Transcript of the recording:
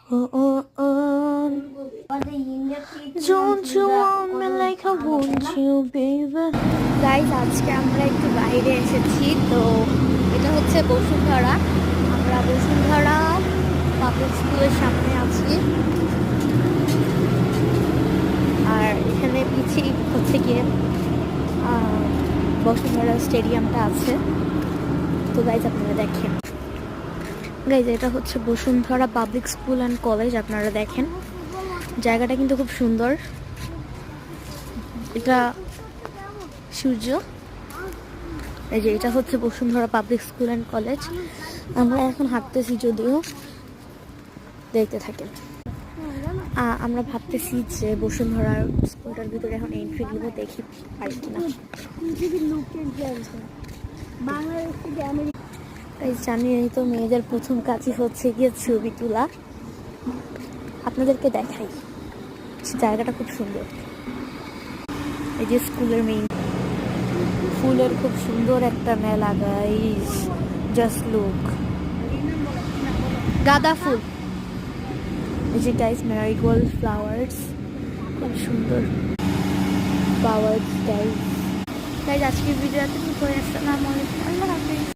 Oh, oh, oh. Don't you want me like I want you, baby? Guys আজকে আমরা একটু বাইরে এসেছি, তো এটা হচ্ছে বসুন্ধরা। আমরা বসুন্ধরা পাবলিক স্কুলের সামনে আছি, আর এখানে পিছিয়ে হচ্ছে গিয়ে বসুন্ধরা স্টেডিয়ামটা আছে। তো গাইজ আপনারা দেখেন, গাইজ এটা হচ্ছে Bashundhara public school and college. আপনারা দেখেন জায়গাটা কিন্তু খুব সুন্দর। এটা সূর্য, এই যে এটা হচ্ছে Bashundhara public school and college. আমরা এখন হাঁটতেছি, যদিও দেখতে থাকেন। আমরা ভাবতেছি যে বসুন্ধরার স্কুলটার ভিতরে এখন এন্ট্রি নিব, দেখি পাই কিনা। জানিয়ে তো মেয়েদের প্রথম কাজই হচ্ছে গিয়ে ছবি তোলা। আপনাদেরকে দেখাই, জায়গাটা খুব সুন্দর। এই যে স্কুলের মেইন ফুলের খুব সুন্দর একটা মেলা, গাইস জাস্ট লুক। গাঁদা ফুল, এই যে গাইস ম্যারিগোল্ড ফ্লাওয়ার্স, খুব সুন্দর ফ্লাওয়ার্স। গাইস আজকের ভিডিও এতটুকু করে, আসসালামু আলাইকুম, আল্লাহ হাফেজ।